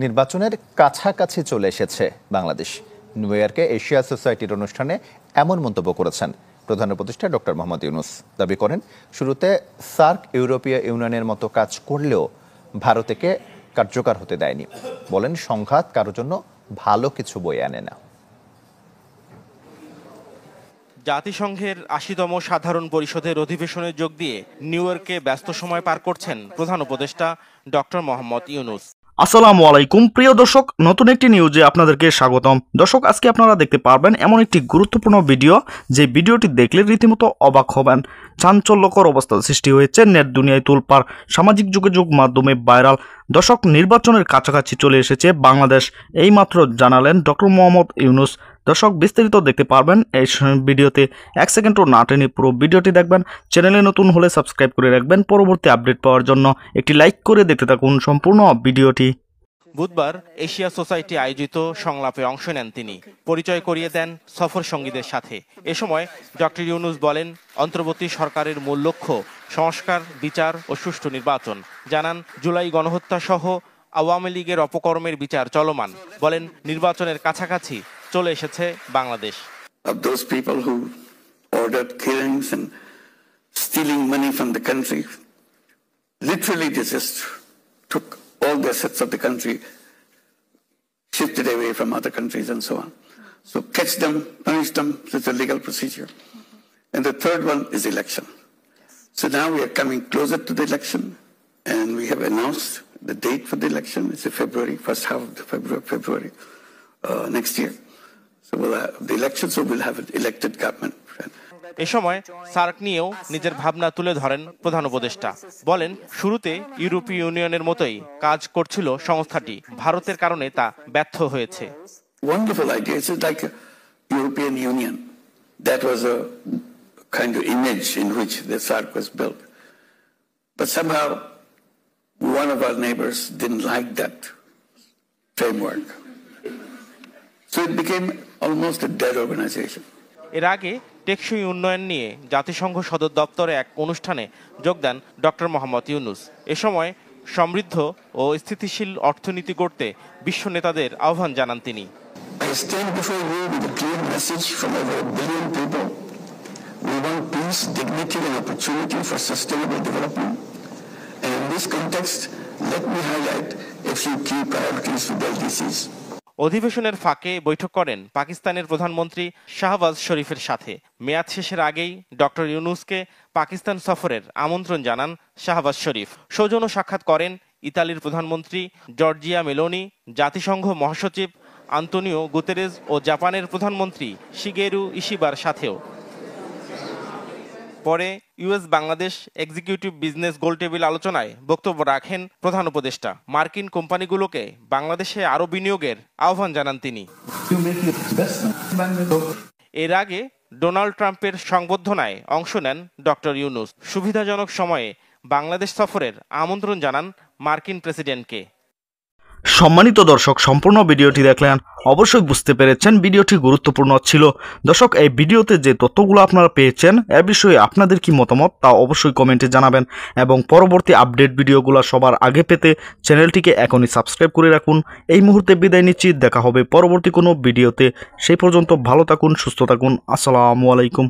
নির্বাচনের কাছাকাছি চলে এসেছে বাংলাদেশ। নিউ ইয়র্কে এশিয়া সোসাইটির অনুষ্ঠানে এমন মন্তব্য করেছেন প্রধান উপদেষ্টা ডক্টর মোহাম্মদ ইউনূস। দাবি করেন, শুরুতে সার্ক ইউরোপীয় ইউনিয়নের মতো কাজ করলেও ভারতকে কার্যকর হতে দেয়নি। বলেন, সংঘাত কারোর জন্য ভালো কিছু বয়ে আনে না। জাতিসংঘের ৮০তম সাধারণ পরিষদের অধিবেশনে যোগ দিয়ে নিউ ইয়র্কে ব্যস্ত সময় পার করছেন প্রধান উপদেষ্টা ডক্টর মোহাম্মদ ইউনূস। আসসালামু আলাইকুম প্রিয় দর্শক, নতুন একটি নিউজে আপনাদেরকে স্বাগতম। দর্শক, আজকে আপনারা দেখতে পারবেন এমন একটি গুরুত্বপূর্ণ ভিডিও, যে ভিডিওটি দেখলে রীতিমতো অবাক হবেন। চাঞ্চল্যকর অবস্থা সৃষ্টি হয়েছে, নেট দুনিয়ায় তোলপাড়, সামাজিক যোগাযোগ মাধ্যমে ভাইরাল। দর্শক, নির্বাচনের কাছাকাছি চলে এসেছে বাংলাদেশ, এইমাত্র জানালেন ডক্টর মোহাম্মদ ইউনূস। দর্শক, বিস্তারিত দেখতে পারবেন এই ভিডিওতে। 1 সেকেন্ডও না টেনে পুরো ভিডিওটি দেখবেন। চ্যানেলে নতুন হলে সাবস্ক্রাইব করে রাখবেন পরবর্তী আপডেট পাওয়ার জন্য। একটি লাইক করে দেখতে থাকুন সম্পূর্ণ ভিডিওটি। বুধবার এশিয়া সোসাইটি আয়োজিত সংলাপে অংশ নেন তিনি। পরিচয় করিয়ে দেন সফর সঙ্গীদের সাথে। এ সময় ডক্টর ইউনূস বলেন, অন্তর্বর্তী সরকারের মূল লক্ষ্য সংস্কার, বিচার ও সুষ্ঠু নির্বাচন। জানান, জুলাই গণহত্যা সহ আওয়ামী লীগের অপকর্মের বিচার চলমান। বলেন, নির্বাচনের কাছাকাছি চলে এসেছে Bangladesh. Of those people who ordered killings and stealing money from the country, literally they just took all the assets of the country, shifted away from other countries and so on. So catch them, punish them, it's a legal procedure. And the third one is election. So now we are coming closer to the election, and we have announced the date for the election. It's in February, first half of the February next year. So we'll have the elections, so we'll have an elected government. এ সময় SAARC নিয়েও নিজের ভাবনা তুলে ধরেন প্রধান উপদেষ্টা। বলেন, শুরুতে ইউরোপীয় ইউনিয়নের মতোই কাজ করছিল সংস্থাটি, ভারতের কারণে তা ব্যর্থ হয়েছে। Wonderful idea. It's like a European Union. That was a kind of image in which the SARC was built. But somehow one of our neighbors didn't like that framework. So it became almost a dead organization. এর আগে টেকসই উন্নয়ন নিয়ে জাতিসংঘ সদর দপ্তরে এক অনুষ্ঠানে যোগ দেন ডক্টর মোহাম্মদ ইউনূস। এ সময় সমৃদ্ধ ও স্থিতিশীল অর্থনীতি গড়তে বিশ্ব নেতাদের আহ্বান জানান তিনি। I stand before you with a clear message from over 1 billion people. We want peace, dignity and opportunity for sustainable development. And in this context, let me highlight a few key priorities for the LDCs. অধিবেশনের ফাঁকে বৈঠক করেন পাকিস্তানের প্রধানমন্ত্রী শাহবাজ শরীফের সাথে। মেয়াদ শেষের আগেই ডক্টর ইউনূসকে পাকিস্তান সফরের আমন্ত্রণ জানান শাহবাজ শরীফ। সৌজন্য সাক্ষাৎ করেন ইতালির প্রধানমন্ত্রী জর্জিয়া মেলোনি, জাতিসংঘ মহাসচিব আন্তোনিও গুতেরেস ও জাপানের প্রধানমন্ত্রী শিগেরু ইশিবার সাথেও। পরে ইউএস বাংলাদেশ এক্সিকিউটিভ বিজনেস গোলটেবিল আলোচনায় বক্তব্য রাখেন প্রধান উপদেষ্টা। মার্কিন কোম্পানিগুলোকে বাংলাদেশে আরও বিনিয়োগের আহ্বান জানান তিনি। এর আগে ডোনাল্ড ট্রাম্পের সংবর্ধনায় অংশ নেন ডক্টর ইউনূস। সুবিধাজনক সময়ে বাংলাদেশ সফরের আমন্ত্রণ জানান মার্কিন প্রেসিডেন্টকে। সম্মানিত দর্শক, সম্পূর্ণ ভিডিওটি দেখলেন, অবশ্যই বুঝতে পেরেছেন ভিডিওটি গুরুত্বপূর্ণ ছিল। দর্শক, এই ভিডিওতে যে তথ্যগুলো আপনারা পেয়েছেন এ বিষয়ে আপনাদের কি মতামত তা অবশ্যই কমেন্টে জানাবেন, এবং পরবর্তী আপডেট ভিডিওগুলো সবার আগে পেতে চ্যানেলটিকে এখনই সাবস্ক্রাইব করে রাখুন। এই মুহূর্তে বিদায় নিচ্ছি, দেখা হবে পরবর্তী কোনো ভিডিওতে। সেই পর্যন্ত ভালো থাকুন, সুস্থ থাকুন। আসসালামু আলাইকুম।